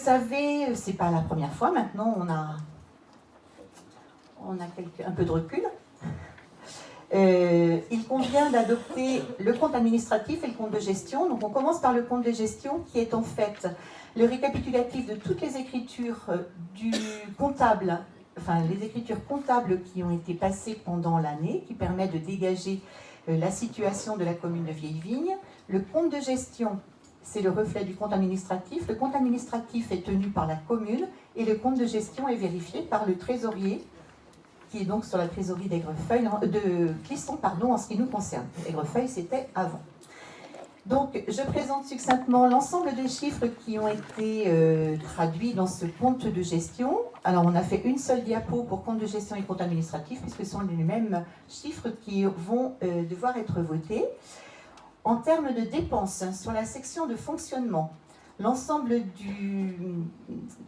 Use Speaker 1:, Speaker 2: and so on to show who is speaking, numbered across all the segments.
Speaker 1: savez, c'est pas la première fois, maintenant on a un peu de recul. Il convient d'adopter le compte administratif et le compte de gestion. Donc on commence par le compte de gestion qui est en fait le récapitulatif de toutes les écritures du comptable, enfin les écritures comptables qui ont été passées pendant l'année, qui permet de dégager la situation de la commune de Vieille-Vigne. Le compte de gestion, c'est le reflet du compte administratif. Le compte administratif est tenu par la commune et le compte de gestion est vérifié par le trésorier, qui est donc sur la trésorerie d'Aigrefeuille, de Clisson, pardon, en ce qui nous concerne. Aigrefeuille, c'était avant. Donc, je présente succinctement l'ensemble des chiffres qui ont été traduits dans ce compte de gestion. Alors, on a fait une seule diapo pour compte de gestion et compte administratif, puisque ce sont les mêmes chiffres qui vont devoir être votés. En termes de dépenses, sur la section de fonctionnement, l'ensemble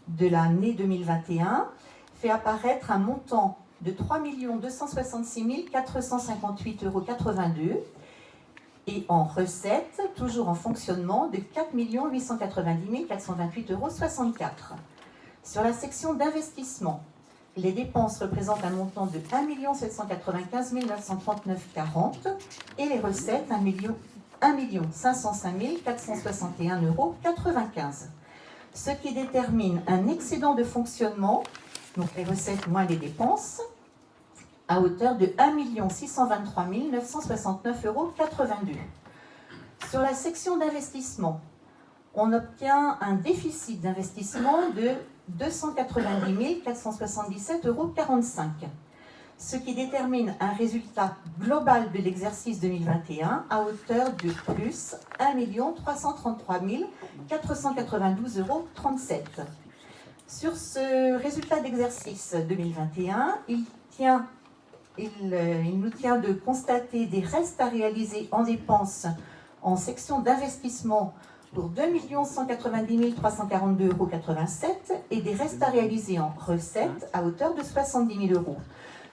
Speaker 1: de l'année 2021 fait apparaître un montant de 3 266 458,82 € et en recettes, toujours en fonctionnement, de 4 890 428,64 €. Sur la section d'investissement, les dépenses représentent un montant de 1 795 939,40 € et les recettes 1 505 461,95 €. Ce qui détermine un excédent de fonctionnement, donc les recettes moins les dépenses, à hauteur de 1 623 969,82 €. Sur la section d'investissement, on obtient un déficit d'investissement de 290 477,45 €, ce qui détermine un résultat global de l'exercice 2021 à hauteur de plus 1 333 492,37 €. Sur ce résultat d'exercice 2021, il nous tient de constater des restes à réaliser en dépenses en section d'investissement pour 2 190 342,87 € et des restes à réaliser en recettes à hauteur de 70 000 €.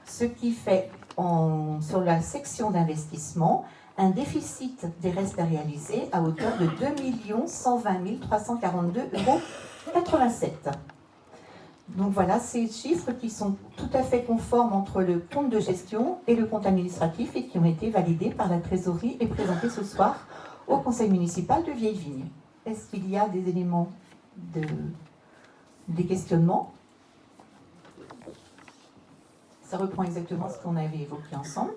Speaker 1: Ce qui fait, sur la section d'investissement, un déficit des restes à réaliser à hauteur de 2 120 342,87 €. Donc voilà ces chiffres qui sont tout à fait conformes entre le compte de gestion et le compte administratif et qui ont été validés par la trésorerie et présentés ce soir au conseil municipal de Vieille-Vigne. Est-ce qu'il y a des éléments des questionnements? Ça reprend exactement ce qu'on avait évoqué ensemble.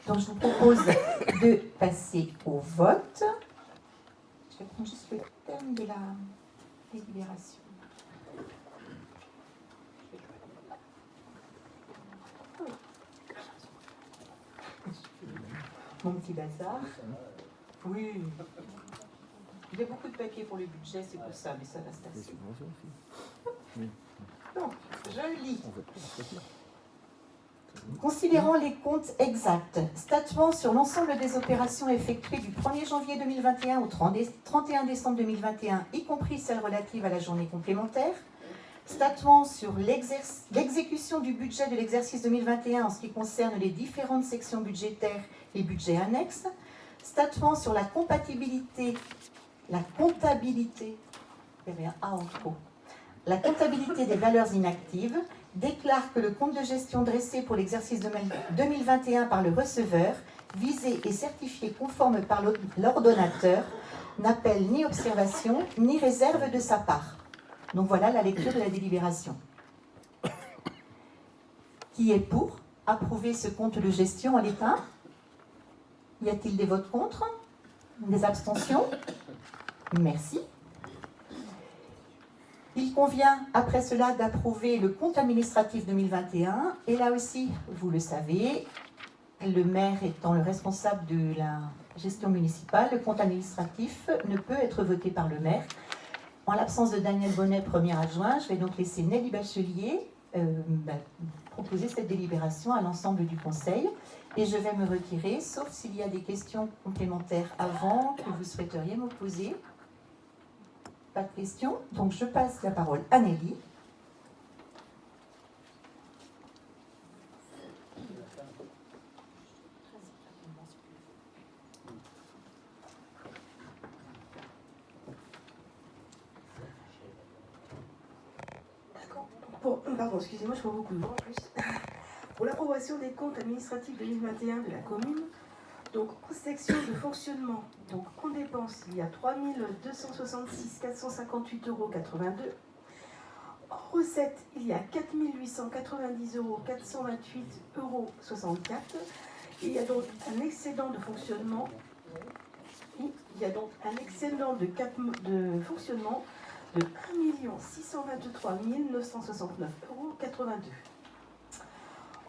Speaker 1: Donc je vous propose de passer au vote. Je vais prendre juste le terme de la délibération. Mon petit bazar. Oui. Il y a beaucoup de papier pour le budget, c'est pour ça, mais ça va se passer. Donc, je lis. Considérant les comptes exacts, statuant sur l'ensemble des opérations effectuées du 1er janvier 2021 au 31 décembre 2021, y compris celles relatives à la journée complémentaire, statuant sur l'exécution du budget de l'exercice 2021 en ce qui concerne les différentes sections budgétaires et budgets annexes, statuant sur la comptabilité, il y avait un A en trop, la comptabilité des valeurs inactives, déclare que le compte de gestion dressé pour l'exercice 2021 par le receveur, visé et certifié conforme par l'ordonnateur, n'appelle ni observation ni réserve de sa part. Donc voilà la lecture de la délibération. Qui est pour approuver ce compte de gestion en l'état? Y a-t-il des votes contre? Des abstentions? Merci. Il convient après cela d'approuver le compte administratif 2021. Et là aussi, vous le savez, le maire étant le responsable de la gestion municipale, le compte administratif ne peut être voté par le maire. En l'absence de Daniel Bonnet, premier adjoint, je vais donc laisser Nelly Bachelier proposer cette délibération à l'ensemble du conseil. Et je vais me retirer, sauf s'il y a des questions complémentaires avant que vous souhaiteriez me poser. Pas de questions, donc je passe la parole à Nelly.
Speaker 2: Pardon, excusez-moi, je vois beaucoup de voix en plus. Pour l'approbation des comptes administratifs 2021 de la commune, donc en section de fonctionnement, donc en dépenses, il y a 3 266 458,82 €. En recettes, il y a 4 890 428,64 €. Et il y a donc un excédent de fonctionnement. Il y a donc un excédent de fonctionnement de 1 623 969,82 €.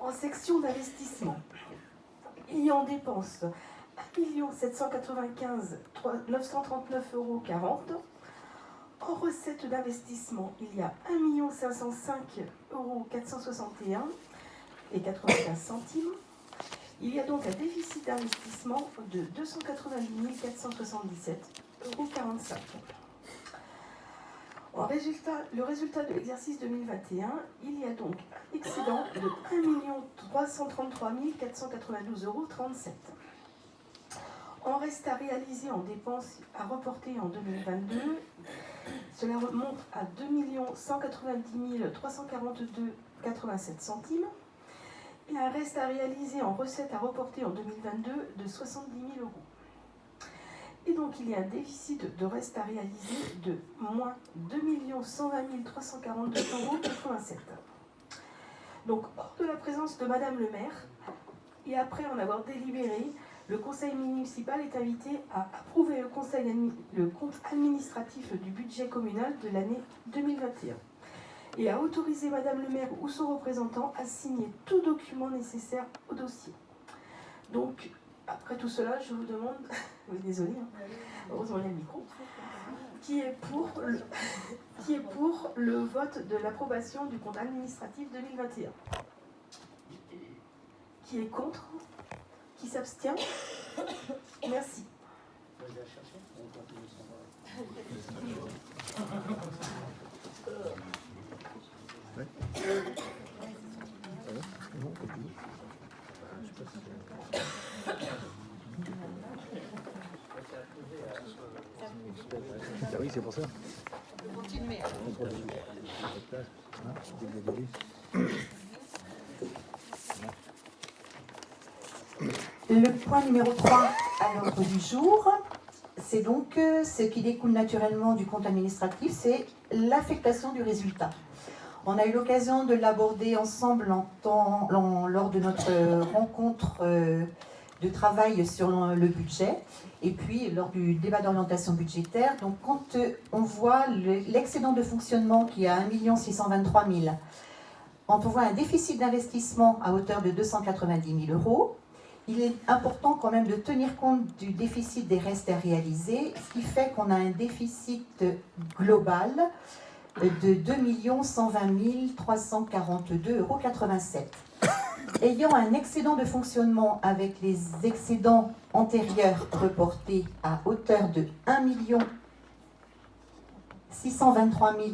Speaker 2: En section d'investissement, il y a en dépenses 1 795 939,40 €. En recettes d'investissement, il y a 1 505,461 €. Il y a donc un déficit d'investissement de 290 477,45 €. Le résultat de l'exercice 2021, il y a donc un excédent de 1 333 492,37 €. En reste à réaliser en dépenses à reporter en 2022, cela remonte à 2 190 342,87 €. Et un reste à réaliser en recettes à reporter en 2022 de 70 000 €. Et donc il y a un déficit de reste à réaliser de moins 2 120 342,87 €. Donc hors de la présence de Madame le maire, et après en avoir délibéré, le conseil municipal est invité à approuver le compte administratif du budget communal de l'année 2021 et à autoriser Madame le maire ou son représentant à signer tout document nécessaire au dossier. Donc, après tout cela, je vous demande, oui, désolé, heureusement il y a le micro, qui est pour le vote de l'approbation du compte administratif 2021. Qui est contre? Qui s'abstient? Merci.
Speaker 3: Oui, c'est pour ça.
Speaker 1: Continuez. Le point numéro 3 à l'ordre du jour, c'est donc ce qui découle naturellement du compte administratif, c'est l'affectation du résultat. On a eu l'occasion de l'aborder ensemble lors de notre rencontre de travail sur le budget et puis lors du débat d'orientation budgétaire. Donc quand on voit l'excédent de fonctionnement qui est à 1 623 000, quand on voit un déficit d'investissement à hauteur de 290 000 €, il est important quand même de tenir compte du déficit des restes à réaliser, ce qui fait qu'on a un déficit global de 2 120 342,87 €. Ayant un excédent de fonctionnement avec les excédents antérieurs reportés à hauteur de 1 623 000...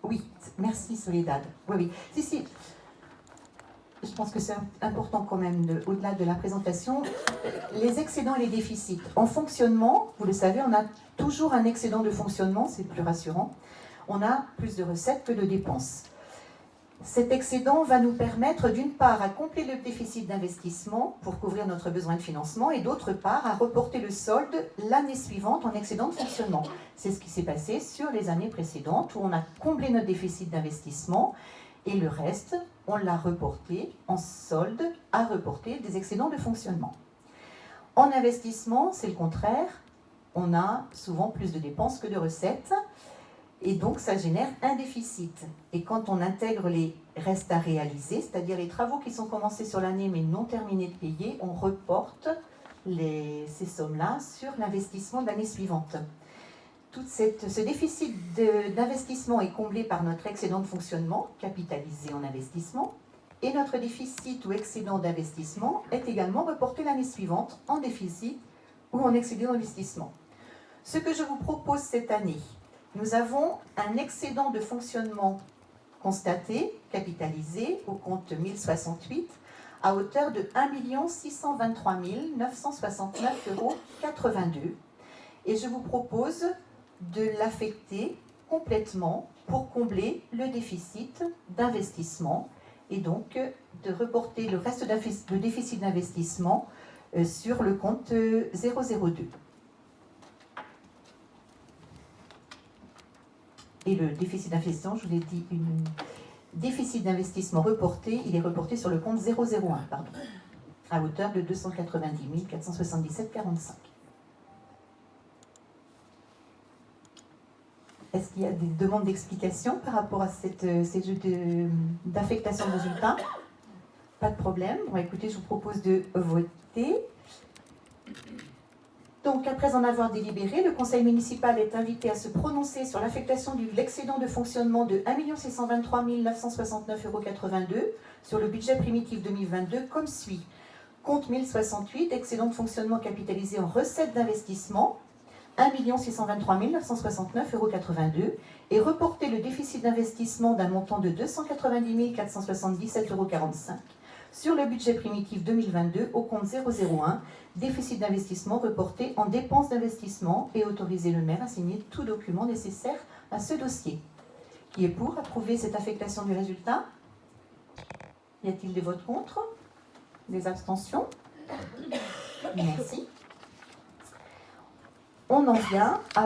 Speaker 1: Oui, merci Soledad. Oui. Si. Je pense que c'est important quand même, au-delà de la présentation, les excédents et les déficits. En fonctionnement, vous le savez, on a toujours un excédent de fonctionnement, c'est plus rassurant. On a plus de recettes que de dépenses. Cet excédent va nous permettre d'une part à combler le déficit d'investissement pour couvrir notre besoin de financement et d'autre part à reporter le solde l'année suivante en excédent de fonctionnement. C'est ce qui s'est passé sur les années précédentes où on a comblé notre déficit d'investissement et le reste, on l'a reporté en solde à reporter des excédents de fonctionnement. En investissement, c'est le contraire. On a souvent plus de dépenses que de recettes et donc ça génère un déficit. Et quand on intègre les restes à réaliser, c'est-à-dire les travaux qui sont commencés sur l'année mais non terminés de payer, on reporte ces sommes-là sur l'investissement de l'année suivante. Ce déficit d'investissement est comblé par notre excédent de fonctionnement, capitalisé en investissement, et notre déficit ou excédent d'investissement est également reporté l'année suivante en déficit ou en excédent d'investissement. Ce que je vous propose cette année, nous avons un excédent de fonctionnement constaté, capitalisé au compte 1068, à hauteur de 1 623 969,82 €. Et je vous propose de l'affecter complètement pour combler le déficit d'investissement et donc de reporter le reste de déficit d'investissement sur le compte 002. Et le déficit d'investissement, je vous l'ai dit, déficit d'investissement reporté, il est reporté sur le compte 001, pardon, à hauteur de 290 477,45. Est-ce qu'il y a des demandes d'explication par rapport à ces jeux d'affectation de résultats? Pas de problème. Bon, écoutez, je vous propose de voter. Donc, après en avoir délibéré, le conseil municipal est invité à se prononcer sur l'affectation de l'excédent de fonctionnement de 1 623 969,82 € sur le budget primitif 2022 comme suit. Compte 1068, excédent de fonctionnement capitalisé en recettes d'investissement, 1 623 969,82 € et reporter le déficit d'investissement d'un montant de 290 477,45 € sur le budget primitif 2022 au compte 001, déficit d'investissement reporté en dépenses d'investissement et autoriser le maire à signer tout document nécessaire à ce dossier. Qui est pour approuver cette affectation du résultat? Y a-t-il des votes contre? Des abstentions? Merci. On en vient à